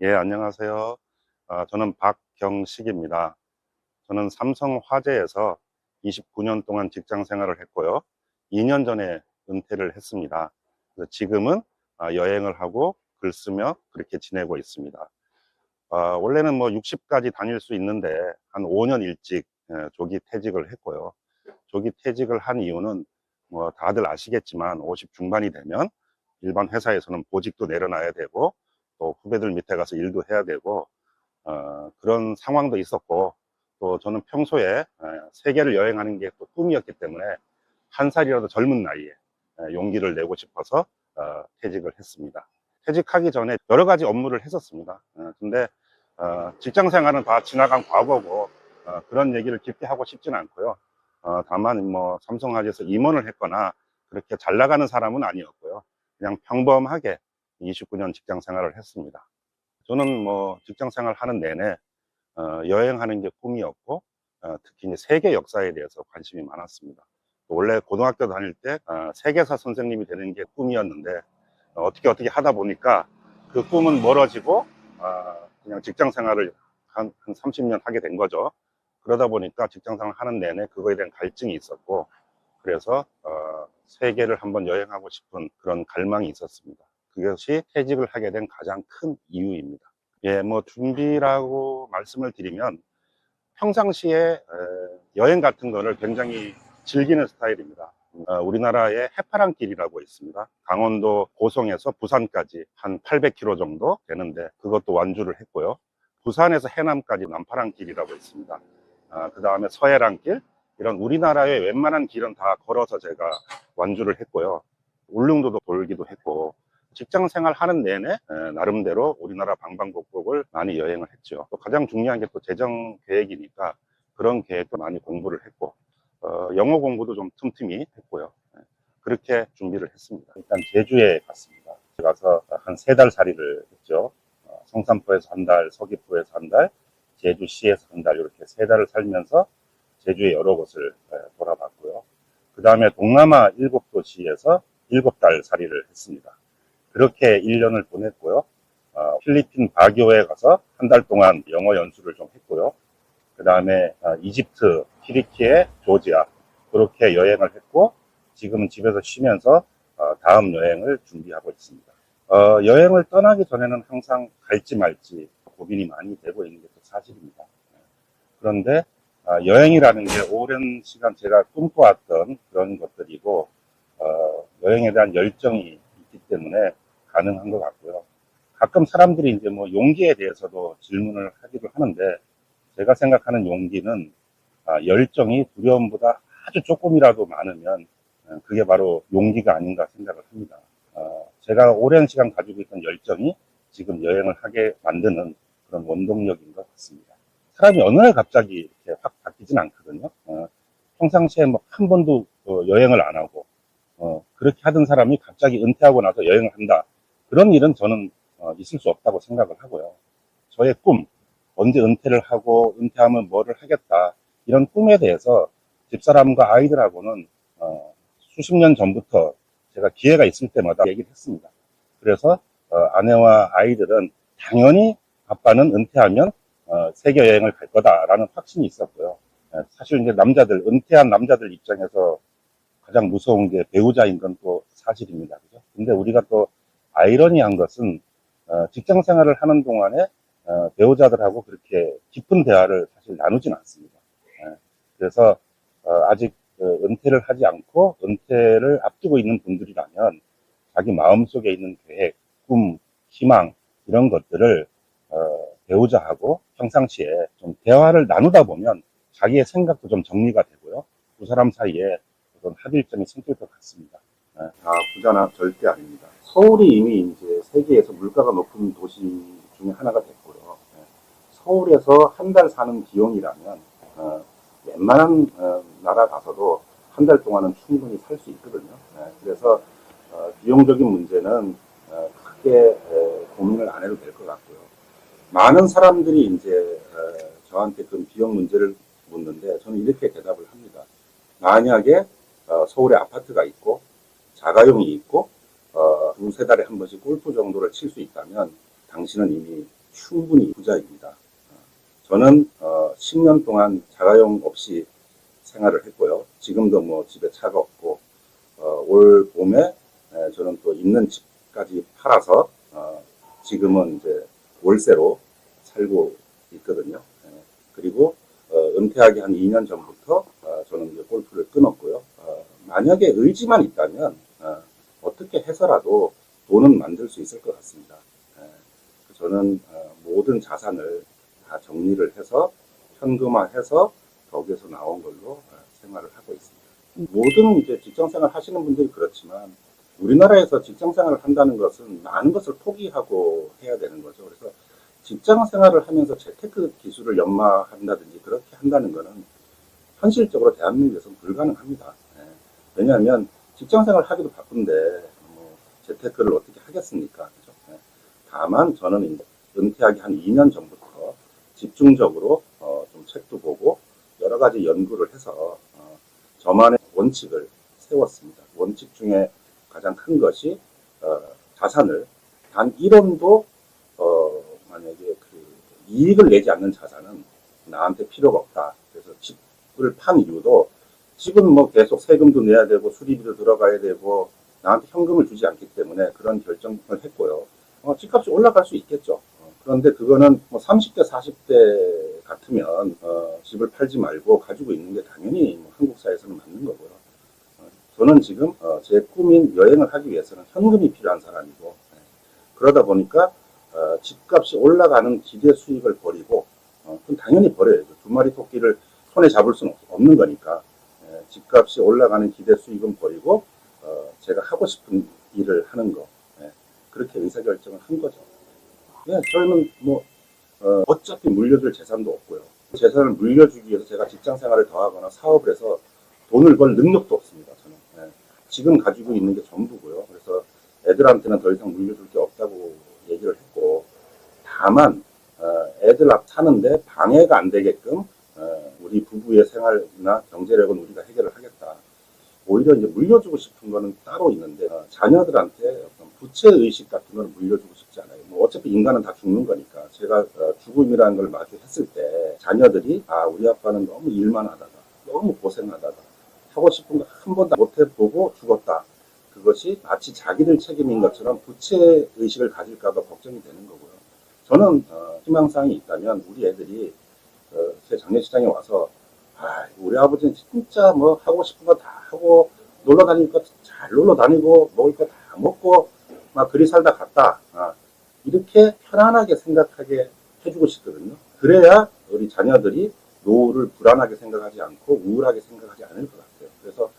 예, 안녕하세요. 저는 박경식입니다. 저는 삼성화재에서 29년 동안 직장 생활을 했고요. 2년 전에 은퇴를 했습니다. 그래서 지금은 여행을 하고 글 쓰며 그렇게 지내고 있습니다. 원래는 뭐 60까지 다닐 수 있는데 한 5년 일찍 조기 퇴직을 했고요. 조기 퇴직을 한 이유는 뭐 다들 아시겠지만 50 중반이 되면 일반 회사에서는 보직도 내려놔야 되고 또 후배들 밑에 가서 일도 해야 되고 그런 상황도 있었고, 또 저는 평소에 세계를 여행하는 게 또 꿈이었기 때문에 한 살이라도 젊은 나이에 용기를 내고 싶어서 퇴직을 했습니다. 퇴직하기 전에 여러 가지 업무를 했었습니다. 근데 직장 생활은 다 지나간 과거고 그런 얘기를 깊게 하고 싶지는 않고요. 다만 뭐 삼성화재에서 임원을 했거나 그렇게 잘 나가는 사람은 아니었고요. 그냥 평범하게 29년 직장 생활을 했습니다. 저는 뭐 직장 생활 하는 내내 여행하는 게 꿈이었고, 특히 이제 세계 역사에 대해서 관심이 많았습니다. 원래 고등학교 다닐 때 세계사 선생님이 되는 게 꿈이었는데 어떻게 하다 보니까 그 꿈은 멀어지고 그냥 직장 생활을 한 30년 하게 된 거죠. 그러다 보니까 직장 생활 하는 내내 그거에 대한 갈증이 있었고, 그래서 세계를 한번 여행하고 싶은 그런 갈망이 있었습니다. 그것이 퇴직을 하게 된 가장 큰 이유입니다. 예, 뭐 준비라고 말씀을 드리면 평상시에 여행 같은 거를 굉장히 즐기는 스타일입니다. 우리나라에 해파랑길이라고 있습니다. 강원도 고성에서 부산까지 한 800km 정도 되는데 그것도 완주를 했고요. 부산에서 해남까지 남파랑길이라고 있습니다. 그 다음에 서해랑길, 이런 우리나라의 웬만한 길은 다 걸어서 제가 완주를 했고요. 울릉도도 돌기도 했고, 직장 생활 하는 내내 나름대로 우리나라 방방곡곡을 많이 여행을 했죠. 또 가장 중요한 게 또 재정 계획이니까 그런 계획도 많이 공부를 했고, 영어 공부도 좀 틈틈이 했고요. 그렇게 준비를 했습니다. 일단 제주에 갔습니다. 가서 한 3달 살이를 했죠. 성산포에서 한 달, 서귀포에서 한 달, 제주시에서 한 달, 이렇게 3달을 살면서 제주의 여러 곳을 돌아봤고요. 그 다음에 동남아 7도시에서 7달 살이를 했습니다. 그렇게 1년을 보냈고요. 필리핀 바교에 가서 한 달 동안 영어 연수를 좀 했고요. 그 다음에 이집트, 튀르키예, 조지아, 그렇게 여행을 했고, 지금은 집에서 쉬면서 다음 여행을 준비하고 있습니다. 여행을 떠나기 전에는 항상 갈지 말지 고민이 많이 되고 있는 게 또 사실입니다. 그런데 여행이라는 게 오랜 시간 제가 꿈꿔왔던 그런 것들이고, 여행에 대한 열정이 있기 때문에 가능한 것 같고요. 가끔 사람들이 이제 뭐 용기에 대해서도 질문을 하기도 하는데, 제가 생각하는 용기는 열정이 두려움보다 아주 조금이라도 많으면 그게 바로 용기가 아닌가 생각을 합니다. 제가 오랜 시간 가지고 있던 열정이 지금 여행을 하게 만드는 그런 원동력인 것 같습니다. 사람이 어느 날 갑자기 이렇게 확 바뀌진 않거든요. 평상시에 뭐 한 번도 여행을 안 하고 그렇게 하던 사람이 갑자기 은퇴하고 나서 여행을 한다. 그런 일은 저는 있을 수 없다고 생각을 하고요. 저의 꿈, 언제 은퇴를 하고 은퇴하면 뭐를 하겠다, 이런 꿈에 대해서 집사람과 아이들하고는 수십 년 전부터 제가 기회가 있을 때마다 얘기를 했습니다. 그래서 아내와 아이들은 당연히 아빠는 은퇴하면 세계 여행을 갈 거다라는 확신이 있었고요. 사실 이제 남자들, 은퇴한 남자들 입장에서 가장 무서운 게 배우자인 건 또 사실입니다. 그죠? 근데 우리가 또 아이러니한 것은 직장 생활을 하는 동안에 배우자들하고 그렇게 깊은 대화를 사실 나누진 않습니다. 그래서 아직 은퇴를 하지 않고 은퇴를 앞두고 있는 분들이라면 자기 마음속에 있는 계획, 꿈, 희망, 이런 것들을 배우자하고 평상시에 좀 대화를 나누다 보면 자기의 생각도 좀 정리가 되고요. 두 사람 사이에 어떤 합일점이 생길 것 같습니다. 다 부자나 절대 아닙니다. 서울이 이미 이제 세계에서 물가가 높은 도시 중에 하나가 됐고요. 서울에서 한 달 사는 비용이라면 웬만한 나라 가서도 한 달 동안은 충분히 살 수 있거든요. 그래서 비용적인 문제는 크게 고민을 안 해도 될 것 같고요. 많은 사람들이 이제 저한테 그 비용 문제를 묻는데 저는 이렇게 대답을 합니다. 만약에 서울에 아파트가 있고 자가용이 있고 두세 달에 한 번씩 골프 정도를 칠 수 있다면 당신은 이미 충분히 부자입니다. 저는 10년 동안 자가용 없이 생활을 했고요. 지금도 뭐 집에 차가 없고 올 봄에 저는 또 있는 집까지 팔아서 지금은 이제 월세로 살고 있거든요. 그리고 은퇴하기 한 2년 전부터 저는 이제 골프를 끊었고요. 만약에 의지만 있다면 어떻게 해서라도 돈은 만들 수 있을 것 같습니다. 저는 모든 자산을 다 정리를 해서 현금화해서 거기에서 나온 걸로 생활을 하고 있습니다. 모든 이제 직장생활 하시는 분들이 그렇지만 우리나라에서 직장생활을 한다는 것은 많은 것을 포기하고 해야 되는 거죠. 그래서 직장생활을 하면서 재테크 기술을 연마한다든지 그렇게 한다는 것은 현실적으로 대한민국에서는 불가능합니다. 왜냐하면 직장생활 하기도 바쁜데 뭐 재테크를 어떻게 하겠습니까? 그죠? 다만 저는 이제 은퇴하기 한 2년 전부터 집중적으로 좀 책도 보고 여러 가지 연구를 해서 저만의 원칙을 세웠습니다. 원칙 중에 가장 큰 것이 자산을 단 1원도 만약에 그 이익을 내지 않는 자산은 나한테 필요가 없다. 그래서 집을 판 이유도 집은 뭐 계속 세금도 내야 되고 수리비도 들어가야 되고 나한테 현금을 주지 않기 때문에 그런 결정을 했고요. 집값이 올라갈 수 있겠죠. 그런데 그거는 뭐 30대, 40대 같으면 집을 팔지 말고 가지고 있는 게 당연히 뭐 한국 사회에서는 맞는 거고요. 저는 지금 제 꿈인 여행을 하기 위해서는 현금이 필요한 사람이고 그러다 보니까 집값이 올라가는 기대 수익을 버리고 그건 당연히 버려야죠. 두 마리 토끼를 손에 잡을 수는 없는 거니까 집값이 올라가는 기대 수익은 버리고 제가 하고 싶은 일을 하는 거 그렇게 의사결정을 한 거죠. 저희는 뭐 어차피 물려줄 재산도 없고요. 재산을 물려주기 위해서 제가 직장생활을 더 하거나 사업을 해서 돈을 벌 능력도 없습니다. 저는 지금 가지고 있는 게 전부고요. 그래서 애들한테는 더 이상 물려줄 게 없다고 얘기를 했고 다만 애들 사는데 방해가 안 되게끔 우리 부부의 생활이나 경제력은 우리가 해결을 하겠다. 오히려 이제 물려주고 싶은 거는 따로 있는데 자녀들한테 어떤 부채의식 같은 걸 물려주고 싶지 않아요. 뭐 어차피 인간은 다 죽는 거니까 제가 죽음이라는 걸 마주했을 때 자녀들이 우리 아빠는 너무 일만 하다가 너무 고생하다가 하고 싶은 거 한 번도 못 해보고 죽었다. 그것이 마치 자기들 책임인 것처럼 부채의식을 가질까봐 걱정이 되는 거고요. 저는 희망사항이 있다면 우리 애들이 제 장례식장에 와서 우리 아버지는 진짜 뭐 하고 싶은 거 다 하고 놀러 다닐 거 잘 놀러 다니고 먹을 거 다 먹고 막 그리 살다 갔다. 이렇게 편안하게 생각하게 해주고 싶거든요. 그래야 우리 자녀들이 노후를 불안하게 생각하지 않고 우울하게 생각하지 않을 것 같아요. 그래서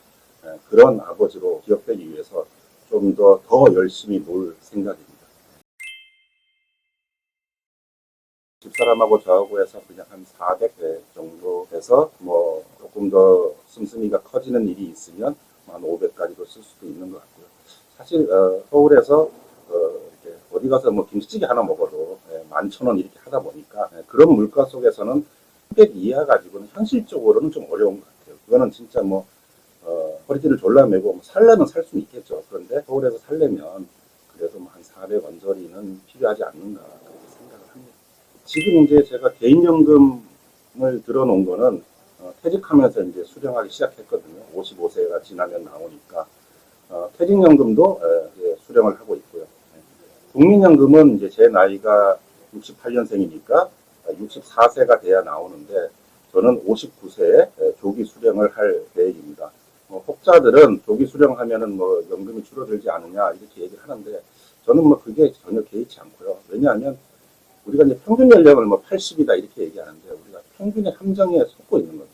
그런 아버지로 기억되기 위해서 좀 더 열심히 놀 생각입니다. 집사람하고 저하고 해서 그냥 한 400회 정도 해서 뭐 조금 더 씀씀이가 커지는 일이 있으면 한 500까지도 쓸 수도 있는 것 같고요. 사실 서울에서 이렇게 어디 가서 뭐 김치찌개 하나 먹어도 11,000원 이렇게 하다 보니까 그런 물가 속에서는 100 이하 가지고는 현실적으로는 좀 어려운 것 같아요. 그거는 진짜 뭐 허리띠를 졸라매고 뭐 살려면 살 수는 있겠죠. 그런데 서울에서 살려면 그래도 뭐 한 400 언저리는 필요하지 않는가 그렇게 생각을 합니다. 지금 이제 제가 개인연금을 들어놓은 거는 퇴직하면서 이제 수령하기 시작했거든요. 55세가 지나면 나오니까 퇴직연금도 이제 수령을 하고 있고요. 국민연금은 이제 제 나이가 68년생이니까 64세가 돼야 나오는데 저는 59세에 조기 수령을 할 계획입니다. 혹자들은 조기 수령하면은 뭐 연금이 줄어들지 않느냐 이렇게 얘기를 하는데 저는 뭐 그게 전혀 개의치 않고요. 왜냐하면 우리가 이제 평균 연령을 뭐 80이다 이렇게 얘기하는데 우리가 평균의 함정에 속고 있는 거죠.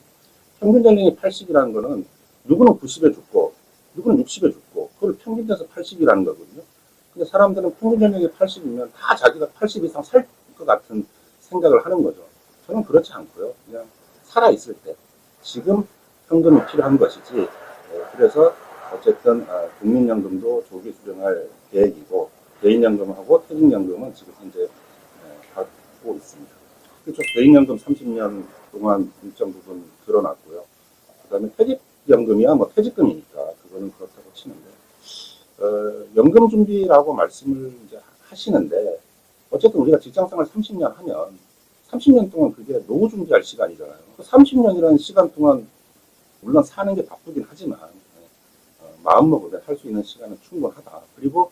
평균 연령이 80이라는 거는 누구는 90에 죽고 누구는 60에 죽고 그걸 평균돼서 80이라는 거거든요. 근데 사람들은 평균 연령이 80이면 다 자기가 80 이상 살 것 같은 생각을 하는 거죠. 저는 그렇지 않고요. 그냥 살아있을 때 지금 현금이 필요한 것이지 그래서 어쨌든 국민연금도 조기 수령할 계획이고 개인연금하고 퇴직연금은 지금 현재 받고 있습니다. 그렇죠. 개인연금 30년 동안 일정 부분 들어놨고요. 그 다음에 퇴직연금이야 뭐 퇴직금이니까 그거는 그렇다고 치는데 연금 준비라고 말씀을 이제 하시는데 어쨌든 우리가 직장생활 30년 하면 30년 동안 그게 노후 준비할 시간이잖아요. 30년이라는 시간 동안 물론 사는 게 바쁘긴 하지만 마음먹으면 할 수 있는 시간은 충분하다. 그리고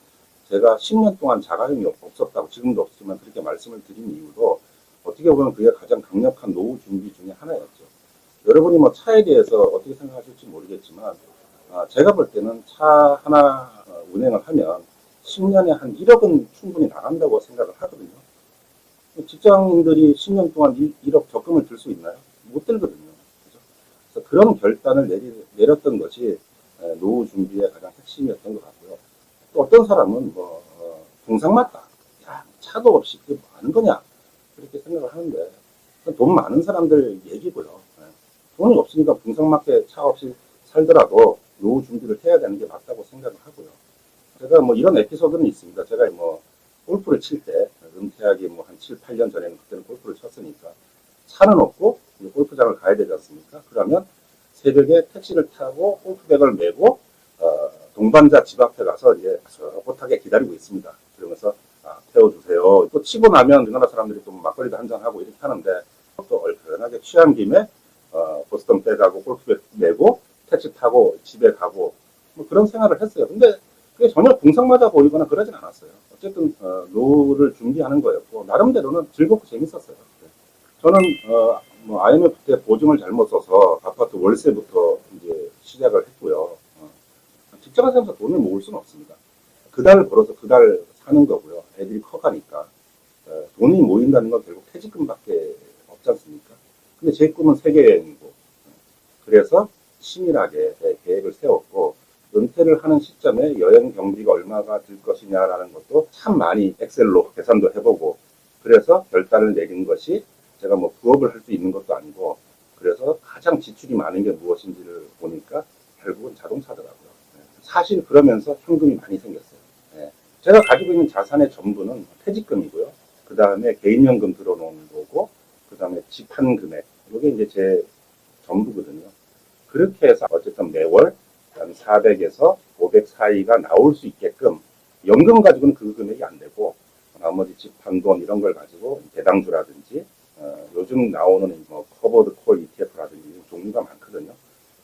제가 10년 동안 자가용이 없었다고 지금도 없지만 그렇게 말씀을 드린 이유도 어떻게 보면 그게 가장 강력한 노후 준비 중에 하나였죠. 여러분이 뭐 차에 대해서 어떻게 생각하실지 모르겠지만 제가 볼 때는 차 하나 운행을 하면 10년에 한 1억은 충분히 나간다고 생각을 하거든요. 직장인들이 10년 동안 1억 적금을 들 수 있나요? 못 들거든요. 그죠? 그래서 그런 결단을 내렸던 것이 노후 준비의 가장 핵심이었던 것 같고요. 또 어떤 사람은 동상맞다. 야, 차도 없이 그게 뭐 하는 거냐? 그렇게 생각을 하는데 돈 많은 사람들 얘기고요. 돈이 없으니까 동상맞게 차 없이 살더라도 노후 준비를 해야 되는 게 맞다고 생각을 하고요. 제가 뭐 이런 에피소드는 있습니다. 제가 뭐 골프를 칠 때 은퇴하기 뭐 한 7, 8년 전에는 그때는 골프를 쳤으니까 차는 없고 골프장을 가야 되지 않습니까? 그러면 새벽에 택시를 타고 골프백을 메고 동반자 집 앞에 가서 이제 뻣하게 기다리고 있습니다. 그러면서 태워주세요. 또 치고 나면 우리나라 사람들이 또 막걸리도 한잔하고 이렇게 하는데 또 얼큰하게 취한 김에 보스턴 백하고 골프백 메고 택시 타고 집에 가고 뭐 그런 생활을 했어요. 근데 그게 전혀 공상맞아 보이거나 그러진 않았어요. 어쨌든 노후를 준비하는 거였고 나름대로는 즐겁고 재밌었어요. 저는 뭐 IMF 때 보증을 잘못 써서 아파트 월세부터 이제 시작을 했고요. 직장을 생겨서 돈을 모을 수는 없습니다. 그 달 벌어서 그 달 사는 거고요. 애들이 커가니까 돈이 모인다는 건 결국 퇴직금밖에 없지 않습니까? 근데 제 꿈은 세계여행이고 그래서 치밀하게 계획을 세웠고 은퇴를 하는 시점에 여행 경비가 얼마가 들 것이냐라는 것도 참 많이 엑셀로 계산도 해보고 그래서 결단을 내린 것이 제가 뭐 부업을 할 수 있는 것도 아니고 그래서 가장 지출이 많은 게 무엇인지를 보니까 결국은 자동차더라고요. 사실 그러면서 현금이 많이 생겼어요. 제가 가지고 있는 자산의 전부는 퇴직금이고요. 그 다음에 개인연금 들어놓은 거고 그 다음에 집 한 금액 이게 이제 제 전부거든요. 그렇게 해서 어쨌든 매월 한 400에서 500 사이가 나올 수 있게끔 연금 가지고는 그 금액이 안 되고 나머지 집 한 돈 이런 걸 가지고 배당주라든지 요즘 나오는 뭐 커버드 콜 ETF라든지 종류가 많거든요.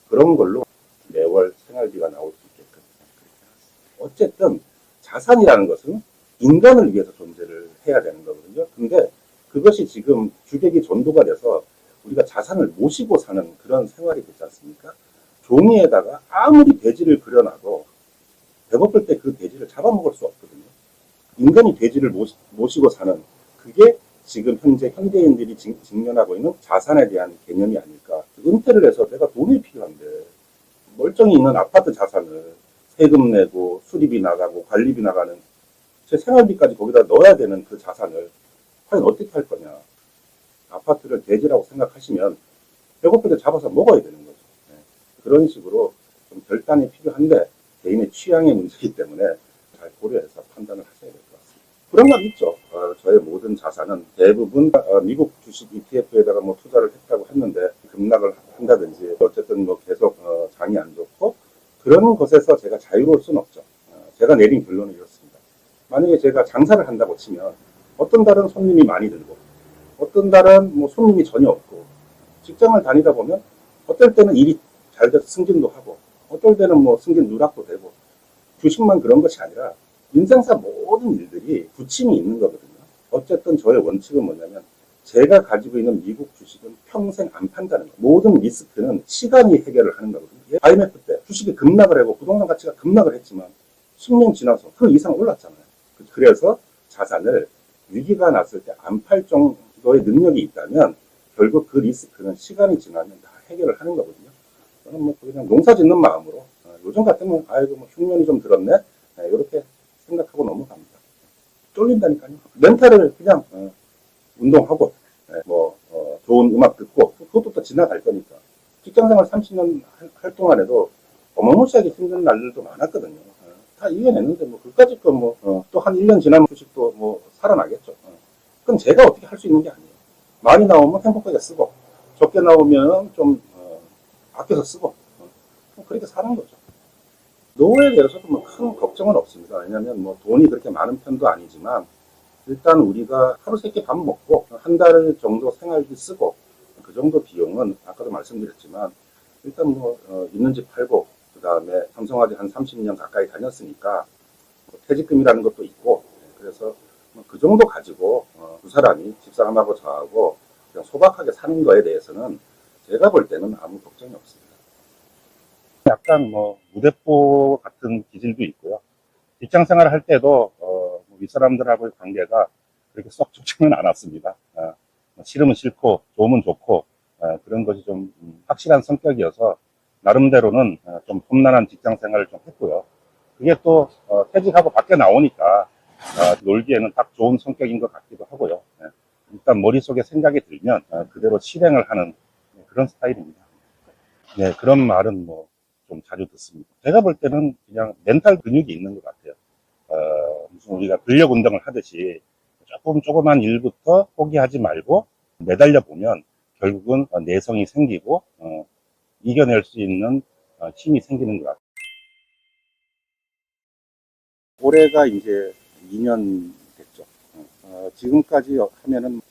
그런 걸로 매월 생활비가 나올 수 있게끔 어쨌든 자산이라는 것은 인간을 위해서 존재를 해야 되는 거거든요. 근데 그것이 지금 주객이 전도가 돼서 우리가 자산을 모시고 사는 그런 생활이 되지 않습니까? 종이에다가 아무리 돼지를 그려놔도 배고플 때 그 돼지를 잡아먹을 수 없거든요. 인간이 돼지를 모시고 사는 그게 지금 현재 현대인들이 직면하고 있는 자산에 대한 개념이 아닐까. 은퇴를 해서 내가 돈이 필요한데 멀쩡히 있는 아파트 자산을 세금 내고 수리비 나가고 관리비 나가는 제 생활비까지 거기다 넣어야 되는 그 자산을 과연 어떻게 할 거냐. 아파트를 돼지라고 생각하시면 배고플 때 잡아서 먹어야 되는 거죠. 그런 식으로 좀 결단이 필요한데 개인의 취향의 문제이기 때문에 잘 고려해서 판단을 하셔야 될 것 같습니다. 그런 건 있죠. 저의 모든 자산은 대부분 미국 주식 ETF에다가 뭐 투자를 했다고 했는데 급락을 한다든지 어쨌든 뭐 계속 장이 안 좋고 그런 것에서 제가 자유로울 수는 없죠. 제가 내린 결론은 이렇습니다. 만약에 제가 장사를 한다고 치면 어떤 달은 손님이 많이 들고 어떤 달은 뭐 손님이 전혀 없고 직장을 다니다 보면 어떨 때는 일이 잘 돼서 승진도 하고 어떨 때는 뭐 승진 누락도 되고 주식만 그런 것이 아니라 인생사 모든 일들이 부침이 있는 거거든요. 어쨌든 저의 원칙은 뭐냐면 제가 가지고 있는 미국 주식은 평생 안 판다는 거예요. 모든 리스크는 시간이 해결을 하는 거거든요. IMF 때 주식이 급락을 하고 부동산 가치가 급락을 했지만 10년 지나서 그 이상 올랐잖아요. 그래서 자산을 위기가 났을 때 안 팔 정도의 능력이 있다면 결국 그 리스크는 시간이 지나면 다 해결을 하는 거거든요. 저는 뭐 그냥 농사 짓는 마음으로 요즘 같으면 아이고 뭐 흉년이 좀 들었네 이렇게 생각하고 넘어갑니다. 쫄린다니까요. 멘탈을 그냥 운동하고 좋은 음악 듣고 그것도 또 지나갈 거니까. 직장생활 30년 할 동안에도 어마무시하게 힘든 날들도 많았거든요. 다 이겨냈는데 뭐 그까짓 거 뭐 또 한 1년 지나면 주식도 뭐 살아나겠죠. 그럼 제가 어떻게 할 수 있는 게 아니에요. 많이 나오면 행복하게 쓰고 적게 나오면 좀 아껴서 쓰고 그렇게 사는 거죠. 노후에 대해서도 뭐 큰 걱정은 없습니다. 왜냐하면 뭐 돈이 그렇게 많은 편도 아니지만 일단 우리가 하루 세 끼 밥 먹고 한 달 정도 생활비 쓰고 그 정도 비용은 아까도 말씀드렸지만 일단 있는 집 팔고 그 다음에 삼성화재 한 30년 가까이 다녔으니까 퇴직금이라는 것도 있고 그래서 그 정도 가지고 두 사람이 집사람하고 저하고 그냥 소박하게 사는 거에 대해서는 제가 볼 때는 아무 걱정이 없습니다. 약간 무대뽀 같은 기질도 있고요. 직장 생활을 할 때도 윗사람들하고의 관계가 그렇게 썩 좋지는 않았습니다. 싫으면 싫고 좋으면 좋고 그런 것이 좀 확실한 성격이어서 나름대로는 좀 험난한 직장 생활을 좀 했고요. 그게 또 퇴직하고 밖에 나오니까 놀기에는 딱 좋은 성격인 것 같기도 하고요. 일단 머릿속에 생각이 들면 그대로 실행을 하는 그런 스타일입니다. 네, 그런 말은 좀 자주 듣습니다. 제가 볼 때는 그냥 멘탈 근육이 있는 것 같아요. 무슨 우리가 근력 운동을 하듯이 조그만 일부터 포기하지 말고 매달려 보면 결국은 내성이 생기고 이겨낼 수 있는 힘이 생기는 것 같아요. 올해가 이제 2년 됐죠. 지금까지 하면은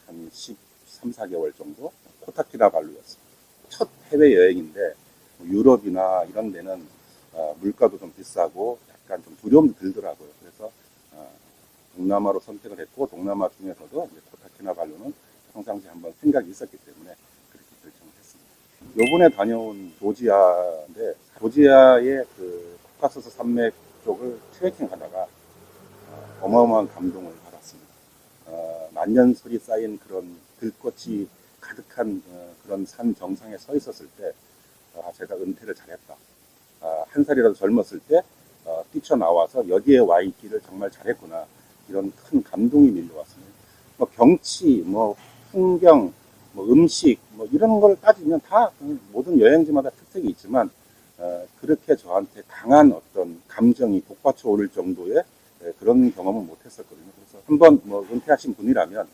한 13, 4개월 정도 코타키나발루였습니다. 첫 해외여행인데 유럽이나 이런 데는 물가도 좀 비싸고 약간 좀 두려움도 들더라고요. 그래서 동남아로 선택을 했고 동남아 중에서도 이제 코타키나발루는 평상시 한번 생각이 있었기 때문에 그렇게 결정을 했습니다. 요번에 다녀온 조지아인데 조지아의 그 코카소스 산맥 쪽을 트레킹 하다가 어마어마한 감동을 받았습니다. 만년설이 쌓인 그런 들꽃이 가득한 그런 산 정상에 서 있었을 때 제가 은퇴를 잘했다. 한 살이라도 젊었을 때 뛰쳐나와서 여기에 와 있기를 정말 잘했구나. 이런 큰 감동이 밀려왔습니다. 경치, 풍경, 음식, 이런 걸 따지면 다 모든 여행지마다 특색이 있지만 그렇게 저한테 강한 어떤 감정이 복받쳐 오를 정도의 그런 경험은 못했었거든요. 그래서 한번 은퇴하신 분이라면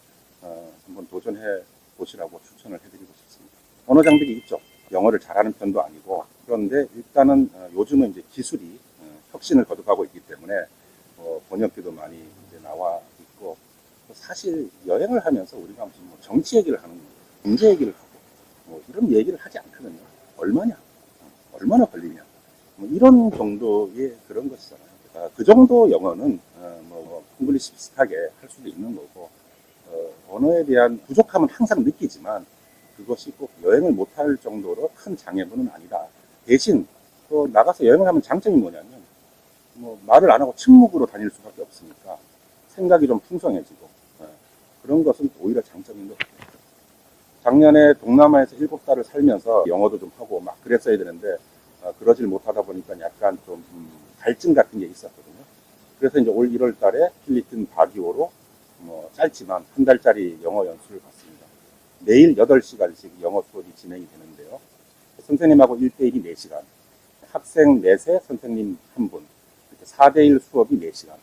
한번 도전해 보시라고 추천을 해드리고 싶습니다. 언어 장벽이 있죠. 영어를 잘하는 편도 아니고 그런데 일단은 요즘은 이제 기술이 혁신을 거듭하고 있기 때문에 번역기도 많이 이제 나와 있고 사실 여행을 하면서 우리가 무슨 정치 얘기를 하는 거예요. 경제 얘기를 하고 이런 얘기를 하지 않거든요. 얼마냐? 얼마나 걸리냐? 이런 정도의 그런 것이잖아요. 그 정도 영어는 잉글리시 비슷하게 할 수도 있는 거고 언어에 대한 부족함은 항상 느끼지만 그것이 꼭 여행을 못할 정도로 큰 장애물은 아니다. 대신 또 나가서 여행을 하면 장점이 뭐냐면 말을 안 하고 침묵으로 다닐 수밖에 없으니까 생각이 좀 풍성해지고 그런 것은 오히려 장점인 것 같아요. 작년에 동남아에서 7달을 살면서 영어도 좀 하고 막 그랬어야 되는데 그러질 못하다 보니까 약간 좀 갈증 같은 게 있었거든요. 그래서 이제 올 1월 달에 필리핀 바기오로 짧지만 한 달짜리 영어 연수를 받습니다. 매일 8시간씩 영어 수업이 진행이 되는데요. 선생님하고 1대1이 4시간, 학생 넷에 선생님 1분, 이렇게 4대1 수업이 4시간.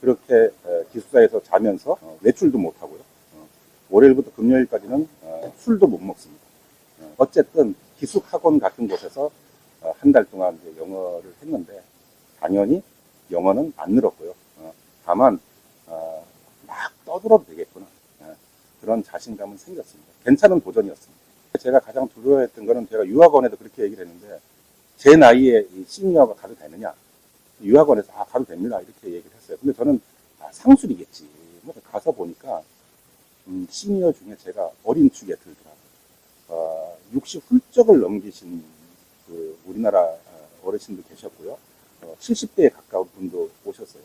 그렇게 기숙사에서 자면서 외출도 못하고요. 월요일부터 금요일까지는 술도 못 먹습니다. 어쨌든 기숙학원 같은 곳에서 한 달 동안 이제 영어를 했는데 당연히 영어는 안 늘었고요. 다만 막 떠들어도 되겠구나. 그런 자신감은 생겼습니다. 괜찮은 도전이었습니다. 제가 가장 두려워했던 거는 제가 유학원에도 그렇게 얘기를 했는데 제 나이에 시니어가 가도 되느냐. 유학원에서 가도 됩니다. 이렇게 얘기를 했어요. 근데 저는 상술이겠지. 가서 보니까 시니어 중에 제가 어린 축에 들더라고요. 60 훌쩍을 넘기신 그 우리나라 어르신도 계셨고요. 70대에 가까운 분도 오셨어요.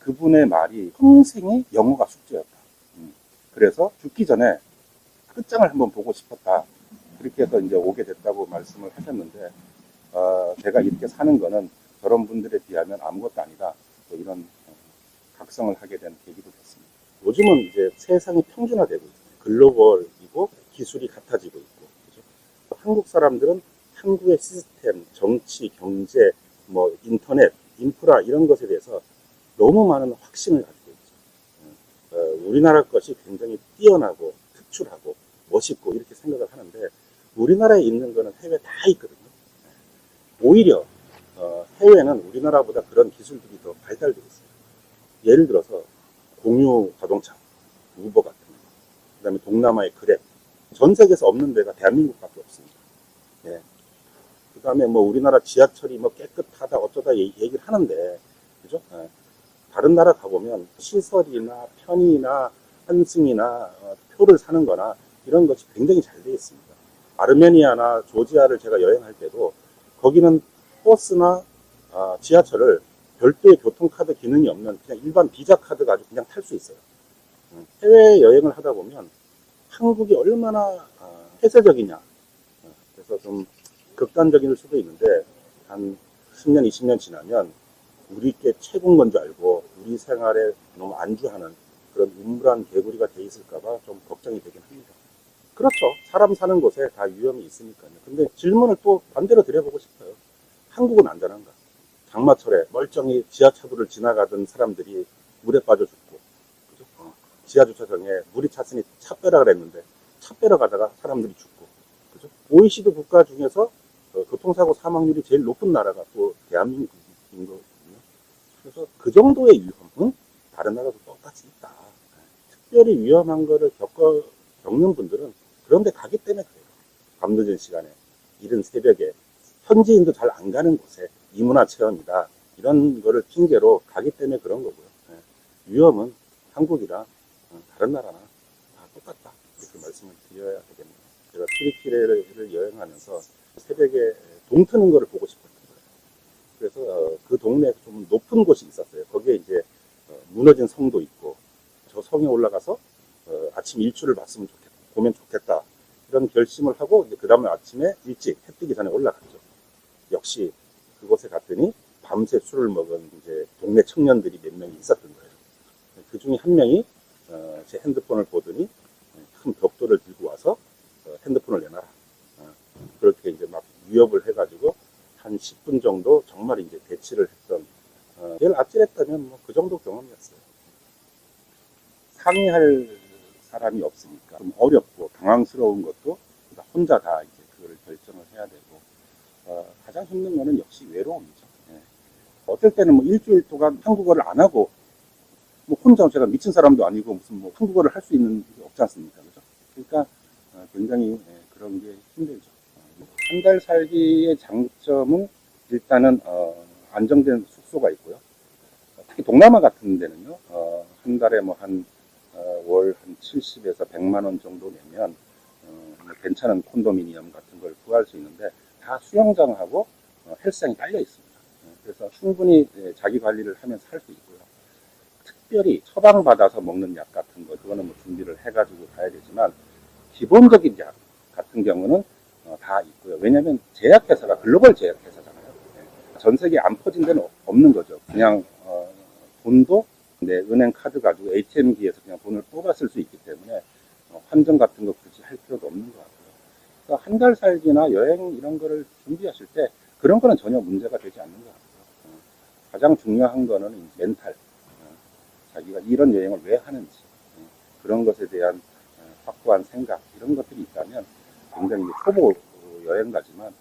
그분의 말이 평생이 영어가 숙제였다. 그래서 죽기 전에 끝장을 한번 보고 싶었다. 그렇게 해서 이제 오게 됐다고 말씀을 하셨는데, 제가 이렇게 사는 거는 저런 분들에 비하면 아무것도 아니다. 또 이런 각성을 하게 된 계기도 됐습니다. 요즘은 이제 세상이 평준화되고 있어요. 글로벌이고 기술이 같아지고 있고, 그죠? 한국 사람들은 한국의 시스템, 정치, 경제, 인터넷, 인프라 이런 것에 대해서 너무 많은 확신을 가지고 있죠. 우리나라 것이 굉장히 뛰어나고 특출하고 멋있고 이렇게 생각을 하는데 우리나라에 있는 거는 해외 다 있거든요. 오히려 해외는 우리나라보다 그런 기술들이 더 발달되어 있어요. 예를 들어서 공유 자동차, 우버 같은 거, 그 다음에 동남아의 그랩. 전 세계에서 없는 데가 대한민국밖에 없습니다. 예. 그 다음에 뭐 우리나라 지하철이 뭐 깨끗하다 어쩌다 얘기를 하는데, 그죠? 예. 다른 나라 가보면 시설이나 편의나 환승이나 표를 사는 거나 이런 것이 굉장히 잘 되어 있습니다. 아르메니아나 조지아를 제가 여행할 때도 거기는 버스나 지하철을 별도의 교통카드 기능이 없는 그냥 일반 비자 카드 가지고 그냥 탈 수 있어요. 해외 여행을 하다 보면 한국이 얼마나 폐쇄적이냐. 그래서 좀 극단적일 수도 있는데 한 10년, 20년 지나면 우리 게 최고인 건 줄 알고 우리 생활에 너무 안주하는 그런 음울한 개구리가 돼 있을까봐 좀 걱정이 되긴 합니다. 그렇죠. 사람 사는 곳에 다 위험이 있으니까요. 근데 질문을 또 반대로 드려보고 싶어요. 한국은 안전한가? 장마철에 멀쩡히 지하차도를 지나가던 사람들이 물에 빠져 죽고, 그죠? 지하주차장에 물이 찼으니 차 빼라 그랬는데 차 빼러 가다가 사람들이 죽고, 그죠? OECD 국가 중에서 교통사고 사망률이 제일 높은 나라가 또 대한민국인 거거든요. 그래서 그 정도의 위험은 다른 나라도 똑같이 있다. 특별히 위험한 거를 겪는 분들은 그런 데 가기 때문에 그래요. 밤늦은 시간에, 이른 새벽에, 현지인도 잘 안 가는 곳에 이문화 체험이다. 이런 거를 핑계로 가기 때문에 그런 거고요. 위험은 한국이나 다른 나라나 다 똑같다. 이렇게 말씀을 드려야 되겠네요. 제가 트리키레를 여행하면서 새벽에 동 트는 거를 보고 싶었던 거예요. 그래서 그 동네에 좀 높은 곳이 있었어요. 거기에 이제 무너진 성도 있고, 저 성에 올라가서 아침 일출을 보면 좋겠다. 이런 결심을 하고, 그 다음에 아침에 일찍 해 뜨기 전에 올라갔죠. 역시 그곳에 갔더니 밤새 술을 먹은 이제 동네 청년들이 몇 명이 있었던 거예요. 그 중에 한 명이 제 핸드폰을 보더니 큰 벽돌을 들고 와서 핸드폰을 내놔라. 그렇게 이제 막 위협을 해가지고 한 10분 정도 정말 이제 대치를 했던, 제일 아찔했다면 뭐 그 정도 경험이었어요. 상의할 사람이 없으니까 좀 어렵고 당황스러운 것도 혼자 다 이제 그걸 결정을 해야 되고, 가장 힘든 거는 역시 외로움이죠. 예. 어떨 때는 뭐 일주일 동안 한국어를 안 하고, 뭐 혼자 제가 미친 사람도 아니고 무슨 뭐 한국어를 할 수 있는 게 없지 않습니까? 그죠? 그러니까 굉장히 그런 게 힘들죠. 한 달 살기의 장점은 일단은 안정된 숙소가 있고요. 특히 동남아 같은 데는요, 한 달에 뭐 월 한 70에서 100만 원 정도 내면 괜찮은 콘도미니엄 같은 걸 구할 수 있는데, 다 수영장하고 헬스장이 딸려 있습니다. 그래서 충분히 자기 관리를 하면서 할 수 있고요. 특별히 처방받아서 먹는 약 같은 거, 그거는 뭐 준비를 해가지고 가야 되지만, 기본적인 약 같은 경우는 다 있고요. 왜냐하면 제약회사가 글로벌 제약회사잖아요. 전 세계에 안 퍼진 데는 없는 거죠. 그냥 돈도 은행 카드 가지고 ATM기에서 그냥 돈을 뽑아 쓸 수 있기 때문에 환전 같은 거 굳이 할 필요도 없는 것 같고요. 그래서 한 달 살기나 여행 이런 거를 준비하실 때 그런 거는 전혀 문제가 되지 않는 것 같고요. 가장 중요한 거는 멘탈, 자기가 이런 여행을 왜 하는지, 그런 것에 대한 확고한 생각, 이런 것들이 있다면 굉장히 초보 여행가지만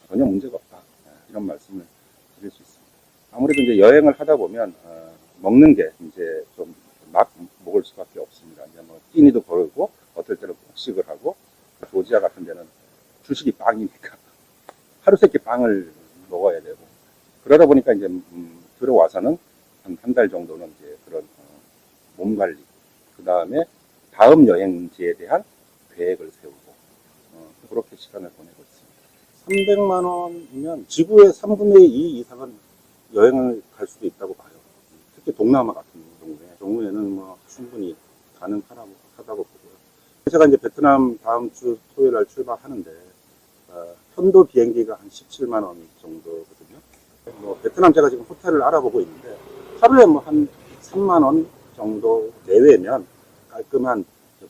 전혀 문제가 없다. 이런 말씀을 드릴 수 있습니다. 아무래도 이제 여행을 하다 보면 먹는 게 이제 좀 막 먹을 수밖에 없습니다. 이제 뭐 끼니도 벌고, 어떨 때는 폭식을 하고, 조지아 같은 데는 주식이 빵이니까 하루 세끼 빵을 먹어야 되고, 그러다 보니까 이제 들어와서는 한 달 정도는 이제 그런 몸 관리, 그 다음에 다음 여행지에 대한 계획을 세우고, 그렇게 시간을 보내고 있습니다. 300만 원이면 지구의 3분의 2 이상은 여행을 갈 수도 있다고 봐요. 특히 동남아 같은 경우에는 뭐 충분히 가능하다고 보고요. 제가 이제 베트남 다음 주 토요일 날 출발하는데, 편도 비행기가 한 17만 원 정도거든요. 뭐 베트남 제가 지금 호텔을 알아보고 있는데, 하루에 뭐 한 3만 원 정도 내외면 깔끔한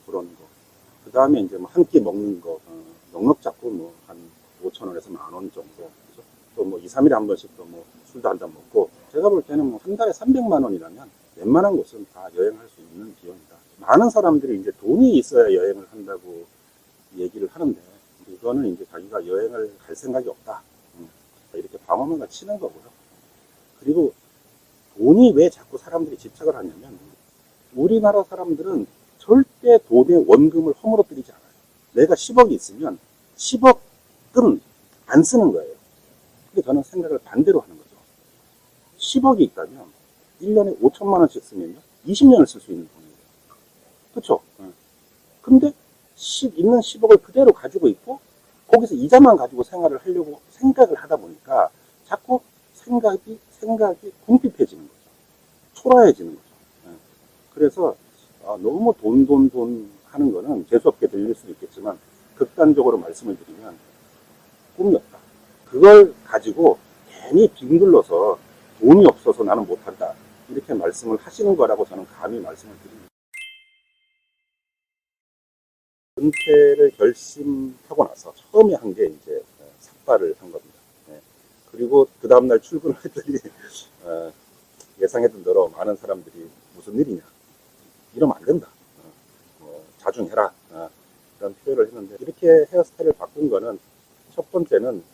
그런 거. 그 다음에 이제 뭐 한 끼 먹는 거, 넉넉 잡고 뭐 한 5천 원에서 10,000원 정도. 또 뭐 2, 3일에 한 번씩 또 뭐 술도 한 잔 먹고, 제가 볼 때는 뭐 한 달에 300만 원이라면 웬만한 곳은 다 여행할 수 있는 비용이다. 많은 사람들이 이제 돈이 있어야 여행을 한다고 얘기를 하는데, 이거는 이제 자기가 여행을 갈 생각이 없다. 이렇게 방어망을 치는 거고요. 그리고 돈이 왜 자꾸 사람들이 집착을 하냐면, 우리나라 사람들은 절대 돈의 원금을 허물어뜨리지 않아요. 내가 10억이 있으면 10억은 안 쓰는 거예요. 근데 저는 생각을 반대로 하는 거죠. 10억이 있다면 1년에 5천만 원씩 쓰면요 20년을 쓸 수 있는 돈이에요. 그렇죠? 근데 있는 10억을 그대로 가지고 있고 거기서 이자만 가지고 생활을 하려고 생각을 하다 보니까 자꾸 생각이 궁핍해지는 거죠. 초라해지는 거죠. 그래서 너무 돈 하는 거는 재수없게 들릴 수도 있겠지만 극단적으로 말씀을 드리면 꿈이 없다. 그걸 가지고 괜히 뒹굴러서 돈이 없어서 나는 못한다. 이렇게 말씀을 하시는 거라고 저는 감히 말씀을 드립니다. 은퇴를 결심하고 나서 처음에 한 게 이제 삭발을 한 겁니다. 그리고 그 다음날 출근을 했더니 예상했던 대로 많은 사람들이 무슨 일이냐 이러면 안 된다, 자중해라, 이런 표현을 했는데, 이렇게 헤어스타일을 바꾼 거는 첫 번째는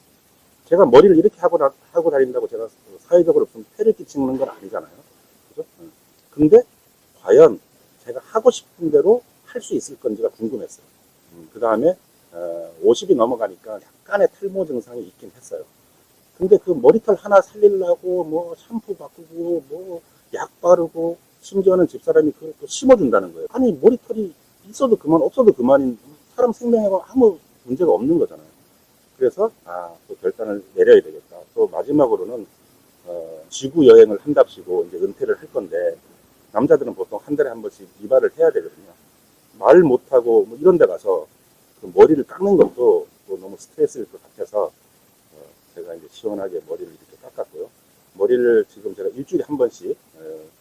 제가 머리를 이렇게 하고 다닌다고 제가 사회적으로 무슨 폐를 끼치는 건 아니잖아요. 그죠? 근데 과연 제가 하고 싶은 대로 할 수 있을 건지가 궁금했어요. 그 다음에 50이 넘어가니까 약간의 탈모 증상이 있긴 했어요. 근데 그 머리털 하나 살리려고 뭐 샴푸 바꾸고 뭐 약 바르고 심지어는 집사람이 그걸 또 심어준다는 거예요. 아니 머리털이 있어도 그만 없어도 그만인, 사람 생명에 아무 문제가 없는 거잖아요. 그래서 또 결단을 내려야 되겠다. 또 마지막으로는 지구 여행을 한답시고 이제 은퇴를 할 건데, 남자들은 보통 한 달에 한 번씩 이발을 해야 되거든요. 말 못하고 뭐 이런 데 가서 그 머리를 깎는 것도 또 너무 스트레스일 것 같아서 제가 이제 시원하게 머리를 이렇게 깎았고요. 머리를 지금 제가 일주일에 한 번씩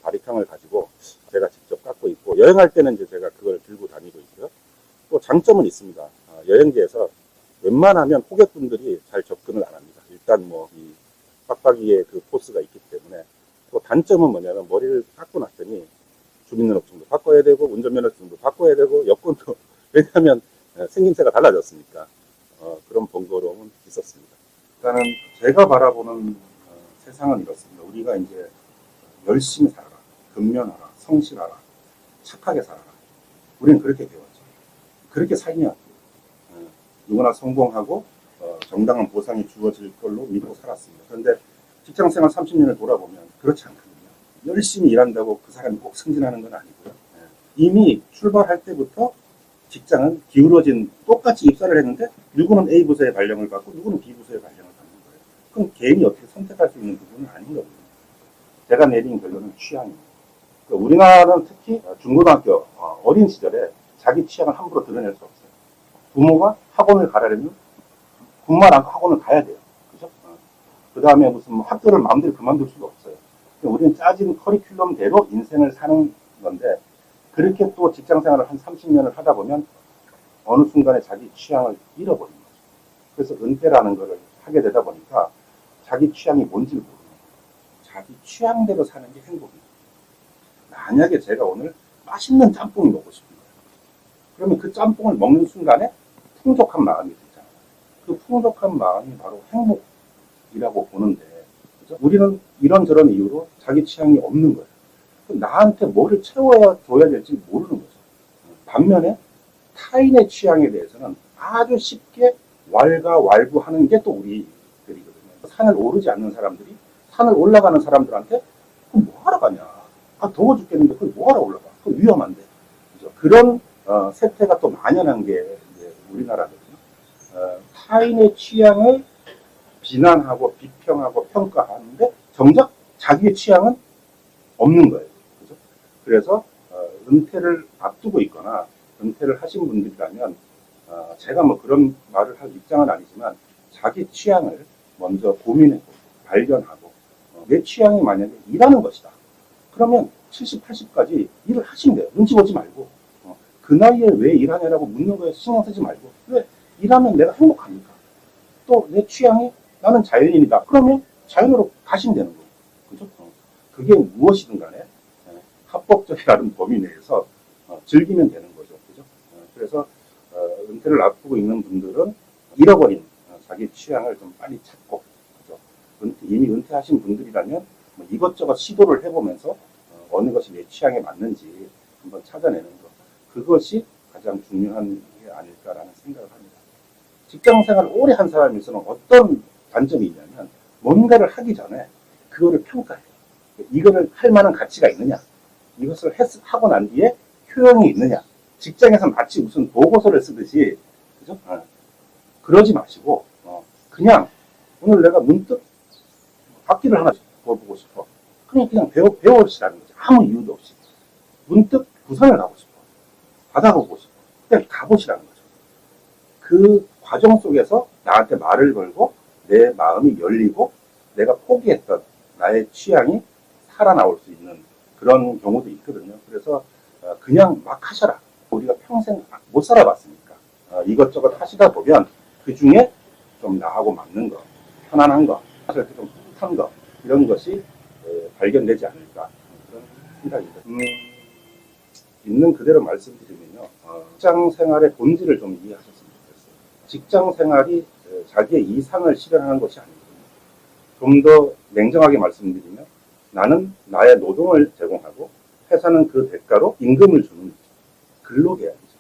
바리캉을 가지고 제가 직접 깎고 있고, 여행할 때는 이제 제가 그걸 들고 다니고 있고요. 또 장점은 있습니다. 여행지에서 웬만하면 호객분들이 잘 접근을 안 합니다. 일단 뭐 이 빡빡이의 그 포스가 있기 때문에. 또 단점은 뭐냐면 머리를 깎고 났더니 주민등록증도 바꿔야 되고 운전면허증도 바꿔야 되고 여권도 왜냐하면 생김새가 달라졌으니까 그런 번거로움은 있었습니다. 일단은 제가 바라보는 세상은 이렇습니다. 우리가 이제 열심히 살아라, 근면하라, 성실하라, 착하게 살아라. 우리는 그렇게 배웠죠. 그렇게 살면 누구나 성공하고 정당한 보상이 주어질 걸로 믿고 살았습니다. 그런데 직장생활 30년을 돌아보면 그렇지 않거든요. 열심히 일한다고 그 사람이 꼭 승진하는 건 아니고요. 이미 출발할 때부터 직장은 기울어진, 똑같이 입사를 했는데 누구는 A 부서의 발령을 받고 누구는 B 부서의 발령을 받는 거예요. 그럼 개인이 어떻게 선택할 수 있는 부분은 아닌 거거든요. 제가 내린 결론은 취향입니다. 그러니까 우리나라는 특히 중고등학교 어린 시절에 자기 취향을 함부로 드러낼 수 없어요. 부모가 학원을 가라면 군말 않고 학원을 가야 돼요. 그죠? 그 다음에 무슨 학교를 마음대로 그만둘 수가 없어요. 우리는 짜진 커리큘럼대로 인생을 사는 건데, 그렇게 또 직장 생활을 한 30년을 하다 보면 어느 순간에 자기 취향을 잃어버린 거죠. 그래서 은퇴라는 거를 하게 되다 보니까 자기 취향이 뭔지를 모르는 거예요. 자기 취향대로 사는 게 행복입니다. 만약에 제가 오늘 맛있는 짬뽕이 먹고 싶은 거예요. 그러면 그 짬뽕을 먹는 순간에 풍족한 마음이 들잖아요. 그 풍족한 마음이 바로 행복이라고 보는데, 그죠? 우리는 이런저런 이유로 자기 취향이 없는 거예요. 나한테 뭐를 채워줘야 될지 모르는 거죠. 반면에 타인의 취향에 대해서는 아주 쉽게 왈가왈부하는 게 또 우리들이거든요. 산을 오르지 않는 사람들이 산을 올라가는 사람들한테 그럼 뭐하러 가냐, 더워 죽겠는데 그걸 뭐하러 올라가, 그거 위험한데, 그죠? 그런 세태가 또 만연한 게 우리나라거든요. 타인의 취향을 비난하고 비평하고 평가하는데 정작 자기의 취향은 없는 거예요. 그죠? 그래서 은퇴를 앞두고 있거나 은퇴를 하신 분들이라면 제가 뭐 그런 말을 할 입장은 아니지만 자기 취향을 먼저 고민해보고 발견하고 내 취향이 만약에 일하는 것이다. 그러면 70, 80까지 일을 하시면 돼요. 눈치 보지 말고. 그 나이에 왜 일하냐라고 묻는 거에 신경 쓰지 말고, 왜 일하면 내가 행복하니까. 또 내 취향이 나는 자연인이다. 그러면 자연으로 가시면 되는 거예요. 그죠? 그게 무엇이든 간에 합법적이라는 범위 내에서 즐기면 되는 거죠. 그죠? 그래서 은퇴를 앞두고 있는 분들은 잃어버린 자기 취향을 좀 빨리 찾고, 그죠? 이미 은퇴하신 분들이라면 뭐 이것저것 시도를 해보면서 어느 것이 내 취향에 맞는지 한번 찾아내는 것. 그것이 가장 중요한 게 아닐까라는 생각을 합니다. 직장 생활을 오래 한 사람에서는 어떤 단점이 있냐면 뭔가를 하기 전에 그거를 평가해요. 이거를 할 만한 가치가 있느냐, 이것을 하고 난 뒤에 효용이 있느냐. 직장에서 마치 무슨 보고서를 쓰듯이, 그죠? 그러지 마시고 그냥 오늘 내가 문득 악기를 하나 배워보고 싶어. 그냥 배워보시라는 거죠. 아무 이유도 없이. 문득 부산을 가고 싶어. 바다 보고 싶어. 그냥 가보시라는 거죠. 그 과정 속에서 나한테 말을 걸고 내 마음이 열리고 내가 포기했던 나의 취향이 살아나올 수 있는 그런 경우도 있거든요. 그래서 그냥 막 하셔라. 우리가 평생 못 살아봤으니까 이것저것 하시다 보면 그 중에 좀 나하고 맞는 거, 편안한 거, 사실 좀 풋한 거, 이런 것이 발견되지 않을까 그런 생각입니다. 있는 그대로 말씀드리면요, 직장 생활의 본질을 좀 이해하셨으면 좋겠어요. 직장 생활이 자기의 이상을 실현하는 것이 아니거든요. 좀 더 냉정하게 말씀드리면 나는 나의 노동을 제공하고 회사는 그 대가로 임금을 주는 거죠. 근로계약이죠.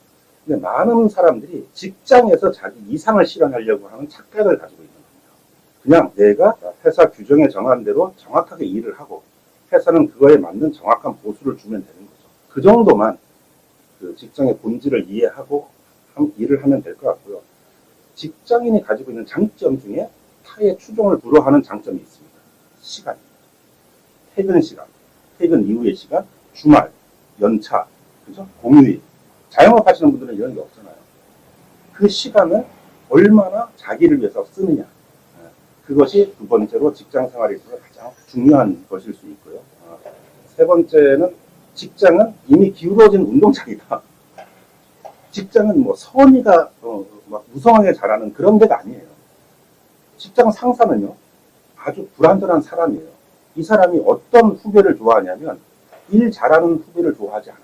근데 많은 사람들이 직장에서 자기 이상을 실현하려고 하는 착각을 가지고 있는 겁니다. 그냥 내가 회사 규정에 정한 대로 정확하게 일을 하고 회사는 그거에 맞는 정확한 보수를 주면 되는 거죠. 그 정도만 그 직장의 본질을 이해하고 일을 하면 될 것 같고요. 직장인이 가지고 있는 장점 중에 타의 추종을 불허하는 장점이 있습니다. 시간입니다. 퇴근 시간, 퇴근 이후의 시간, 주말, 연차, 그죠? 공휴일. 자영업 하시는 분들은 이런 게 없잖아요. 그 시간을 얼마나 자기를 위해서 쓰느냐. 그것이 두 번째로 직장 생활에 있어서 가장 중요한 것일 수 있고요. 세 번째는 직장은 이미 기울어진 운동장이다. 직장은 뭐 선의가 막 무성하게 잘하는 그런 데가 아니에요. 직장 상사는요, 아주 불완전한 사람이에요. 이 사람이 어떤 후배를 좋아하냐면 일 잘하는 후배를 좋아하지 않아요.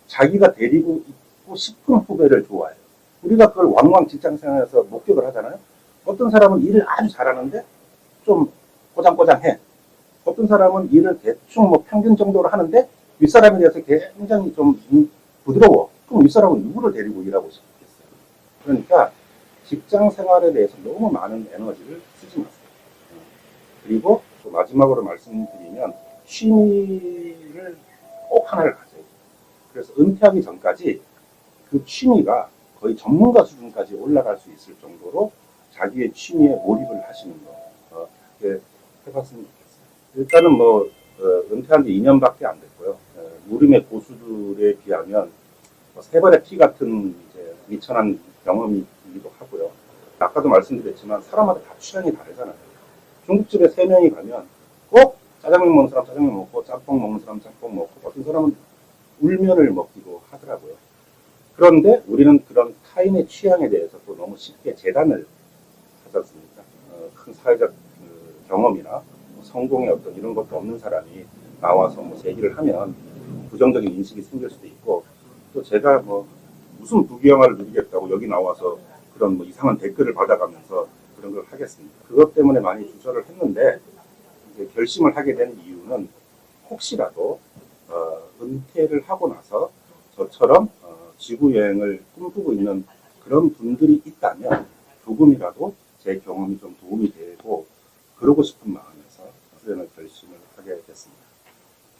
자기가 데리고 있고 싶은 후배를 좋아해요. 우리가 그걸 왕왕 직장 생활에서 목격을 하잖아요. 어떤 사람은 일을 아주 잘하는데 좀 꼬장꼬장해. 어떤 사람은 일을 대충 뭐 평균 정도로 하는데 윗사람에 대해서 굉장히 좀 부드러워. 그럼 윗사람은 누구를 데리고 일하고 싶겠어요? 그러니까 직장 생활에 대해서 너무 많은 에너지를 쓰지 마세요. 그리고 또 마지막으로 말씀드리면 취미를 꼭 하나를 가져요. 그래서 은퇴하기 전까지 그 취미가 거의 전문가 수준까지 올라갈 수 있을 정도로 자기의 취미에 몰입을 하시는 거 그렇게 해봤으면 좋겠어요. 일단은 뭐 은퇴한 지 2년밖에 안 됐고요. 무림의 고수들에 비하면 세 번의 피 같은 이제 미천한 경험이기도 하고요. 아까도 말씀드렸지만 사람마다 다 취향이 다르잖아요. 중국집에 3명이 가면 꼭 짜장면 먹는 사람 짜장면 먹고 짬뽕 먹는 사람 짬뽕 먹고 어떤 사람은 울면을 먹기도 하더라고요. 그런데 우리는 그런 타인의 취향에 대해서 또 너무 쉽게 재단을 하지 않습니까? 큰 사회적 경험이나 성공의 어떤 이런 것도 없는 사람이 나와서 뭐 제기를 하면 부정적인 인식이 생길 수도 있고 또 제가 뭐 무슨 부귀영화를 누리겠다고 여기 나와서 그런 뭐 이상한 댓글을 받아가면서 그런 걸 하겠습니다. 그것 때문에 많이 주저를 했는데 이제 결심을 하게 된 이유는 혹시라도 은퇴를 하고 나서 저처럼 지구 여행을 꿈꾸고 있는 그런 분들이 있다면 조금이라도 제 경험이 좀 도움이 되고 그러고 싶은 마음에서 수련을 결심을 하게 됐습니다.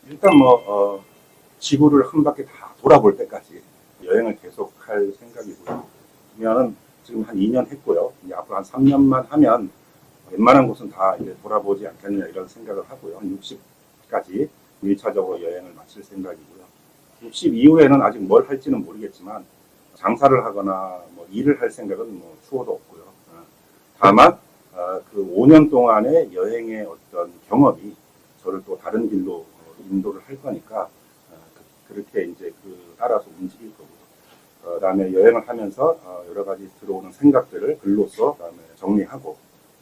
일단 뭐 지구를 한 바퀴 다 돌아볼 때까지 여행을 계속할 생각이고요. 그러면은 지금 한 2년 했고요. 이제 앞으로 한 3년만 하면 웬만한 곳은 다 이제 돌아보지 않겠느냐 이런 생각을 하고요. 한 60까지 1차적으로 여행을 마칠 생각이고요. 60 이후에는 아직 뭘 할지는 모르겠지만 장사를 하거나 뭐 일을 할 생각은 뭐 추호도 없고요. 다만 그 5년 동안의 여행의 어떤 경험이 저를 또 다른 길로 인도를 할 거니까 그렇게 이제 따라서 움직일 거고요. 그다음에 여행을 하면서 여러 가지 들어오는 생각들을 글로써 그다음에 정리하고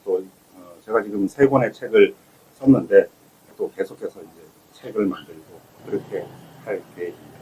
또 제가 지금 3권의 책을 썼는데 또 계속해서 이제 책을 만들고 그렇게 할 계획입니다.